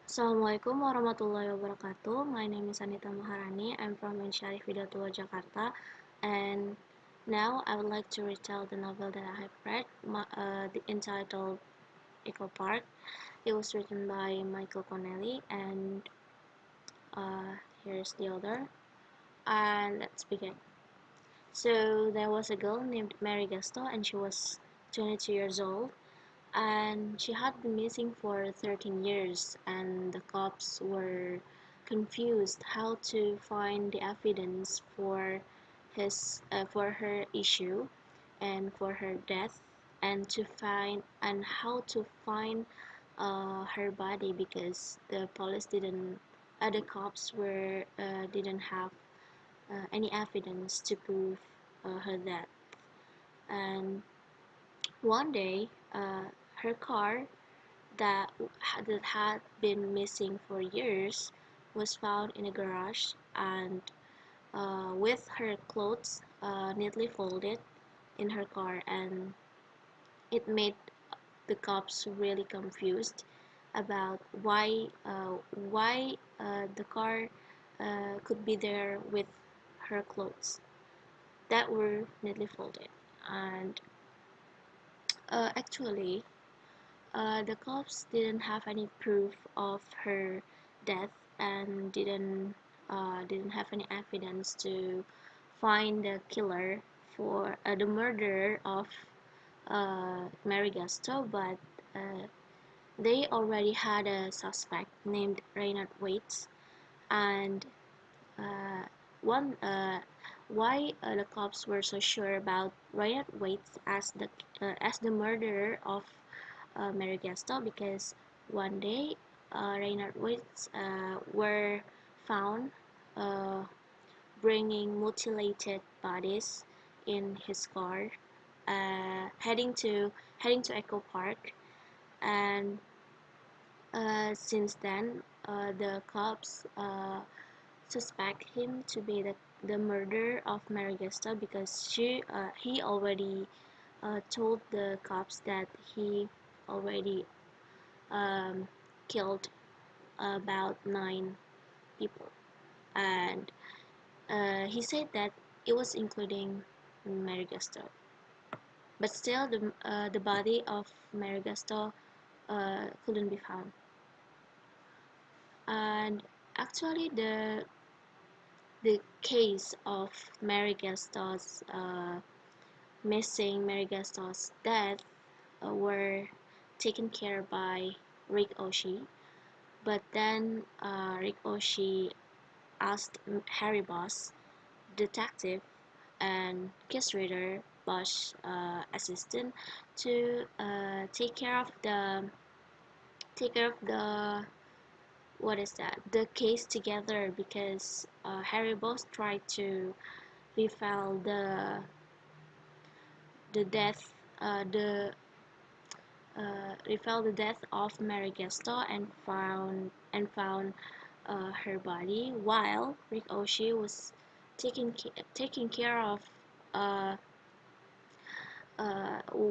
Assalamualaikum warahmatullahi wabarakatuh. My name is Anita Maharani. I'm from Syarif, Hidayatullah, Jakarta. And now I would like to retell the novel that I have read, entitled Echo Park. It was written by Michael Connelly, and here's the author. And let's begin. So there was a girl named Mary Gasto, and she was 22 years old, and she had been missing for 13 years, and the cops were confused how to find the evidence for her issue and for her death, and how to find her body, because the cops were didn't have any evidence to prove her death. And one day, her car that had been missing for years was found in a garage, and with her clothes neatly folded in her car, and it made the cops really confused about why the car could be there with her clothes that were neatly folded. And actually, the cops didn't have any proof of her death, and didn't have any evidence to find the killer for the murderer of Mary Gasto, but uh, they already had a suspect named Reynard Waits. And uh, one why the cops were so sure about Reynard Waits as the murderer of Mary Gasto, because one day Reynard Waits were found uh, bringing mutilated bodies in his car, heading to Echo Park. And since then, the cops suspect him to be the murderer of Mary Gasto, because he already told the cops that he already um, killed about 9 people, and he said that it was including Mary Gasto. But still, the body of Mary Gasto couldn't be found. And actually, the case of Mary Gasto's Mary Gasto's death were taken care by Rick Oshie. But then Rick Oshie asked Harry Boss, detective and case reader Bosch assistant, to take care of the what is that the case together, because Harry Boss tried to refile the death the refile the death of Mary Gasto, and found her body, while Rick Oshie was taking care of uh,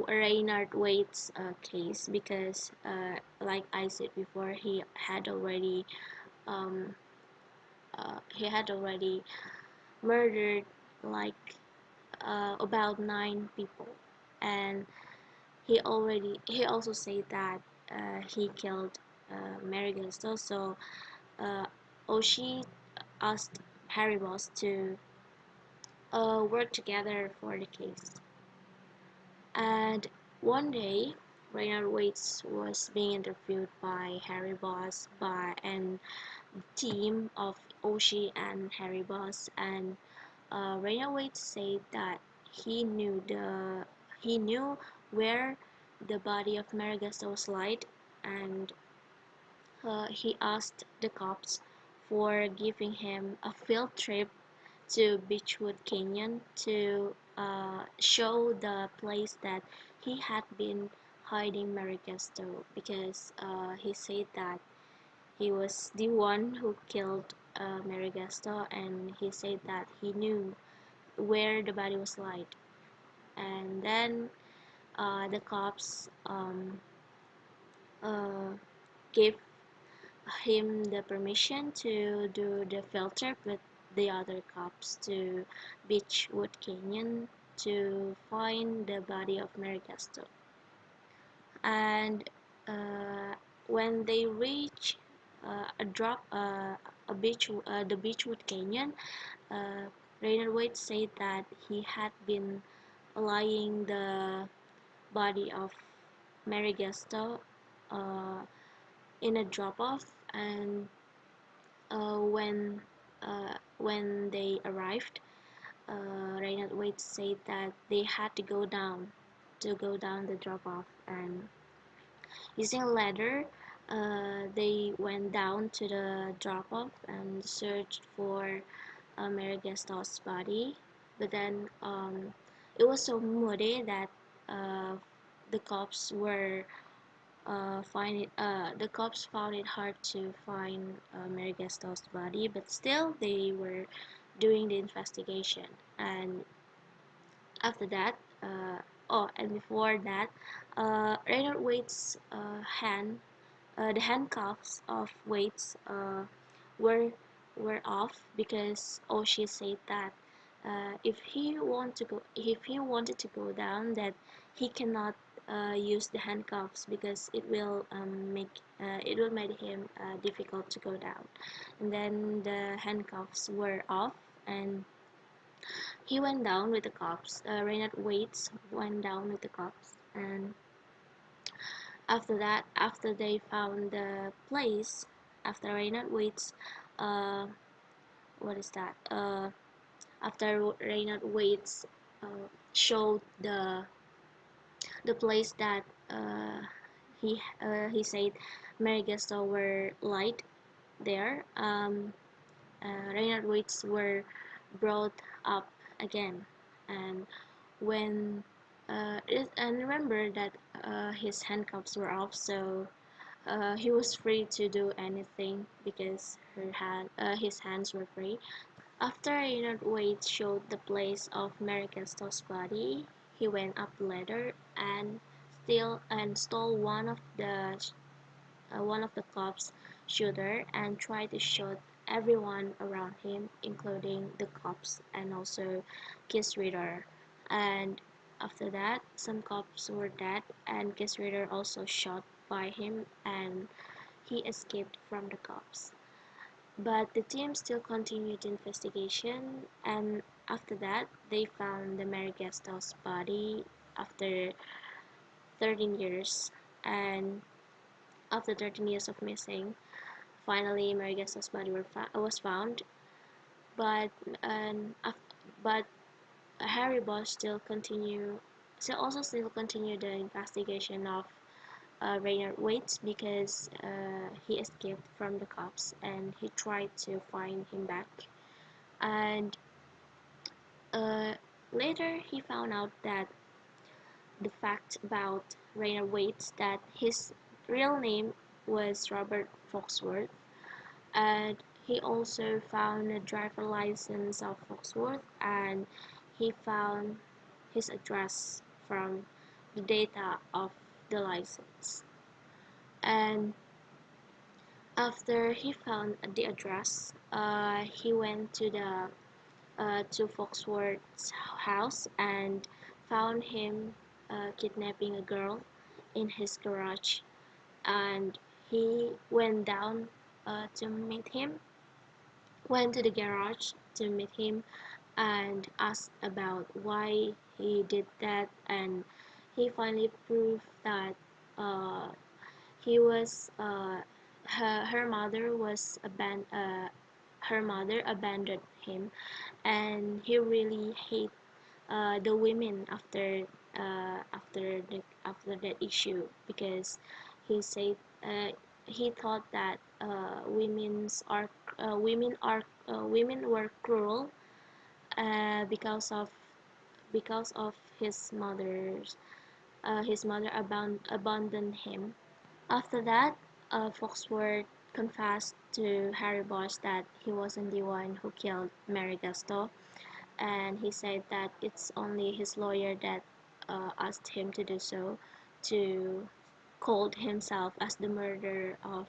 Reynard Waite's case, because like I said before, um, he had already murdered like about 9 people, and he also said that he killed Mary Gasto. So uh, Oshie asked Harry Boss to work together for the case. And one day, Raynard Waits was being interviewed by Harry Boss and the team of Oshie and Harry Boss, and Raynard Waits said that he knew where the body of Mary Gasto was laid, and he asked the cops for giving him a field trip to Beechwood Canyon to show the place that he had been hiding Mary Gasto, because he said that he was the one who killed Mary Gasto, and he said that he knew where the body was laid. And then the cops uh, gave him the permission to do the field trip with the other cops to Beechwood Canyon to find the body of Mary Gaston. And when they reach a drop a beach the Beechwood Canyon, uh, Raynor Waite said that he had been lying the body of Mary Gaston uh, in a drop-off, and uh, when when they arrived, Raynor Waite said that they had to go down the drop-off, and using a ladder, they went down to the drop-off and searched for Mary Gaston's body. But then it was so muddy that uh, the cops were the cops found it hard to find Mary Gaston's body. But still, they were doing the investigation. And after that, and before that, Raynor Waite's the handcuffs of Waite's were were off because Oshie said that if he wanted to go down, that he cannot use the handcuffs because it will make him difficult to go down. And then the handcuffs were off, and he went down with the cops. Raynor Waits went down with the cops, and after that, after they found the place, after Raynor Waits, uh, what is that? After Raynor Waits showed the place that he said Mary Gaston were light there. Raynor Waits were brought up again, and when and remember that his handcuffs were off, so he was free to do anything because his hands were free. After Reynard Wade showed the place of Mary Gaston's body, he went up the ladder and stole one of the cops' shooter and tried to shoot everyone around him, including the cops and also Kiss Reader. And after that, some cops were dead, and Kiss Reader also shot by him, and he escaped from the cops. But the team still continued the investigation, and after that, they found the Mary Gaston's body after 13 years. And after 13 years of missing, finally Mary Gaston's body was found. But but Harry Bosch still continue the investigation of Raynor Waite because he escaped from the cops and he tried to find him back. And uh, later he found out that the fact about Raynor Waite, that his real name was Robert Foxworth, and he also found a driver license of Foxworth, and he found his address from the data of the license. And after he found the address, he went to Foxworth's house and found him kidnapping a girl in his garage, and he to meet him, went to the garage to meet him and asked about why he did that, and he finally proved that uh, he was her mother her mother abandoned him, and he really hate the women after that issue because he said he thought that women were cruel because of his mother abandoned him. After that, Foxworth confessed to Harry Bosch that he wasn't the one who killed Mary Gaston, and he said that it's only his lawyer that asked him to do so, to called himself as the murderer of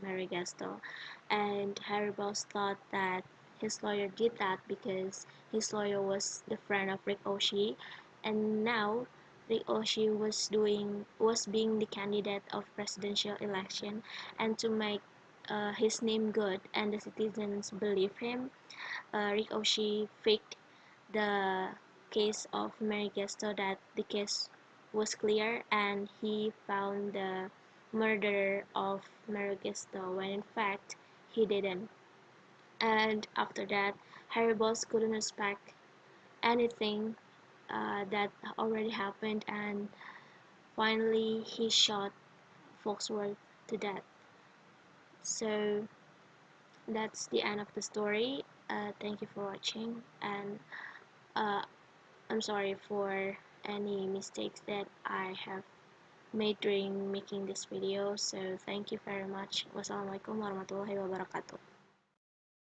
Mary Gaston, and Harry Boss thought that his lawyer did that because his lawyer was the friend of Rick Oshie, and now Rick Oshie was being the candidate of presidential election, and to make his name good and the citizens believe him, Rick Oshie faked the case of Mary Gesto that the case was clear and he found the murderer of Mary Gesto when in fact he didn't. And after that, Harry Boss couldn't respect anything that already happened, and finally he shot Foxworth to death. So that's the end of the story. Thank you for watching, and uh, I'm sorry for any mistakes that I have made during making this video. So thank you very much. Wassalamualaikum warahmatullahi wabarakatuh.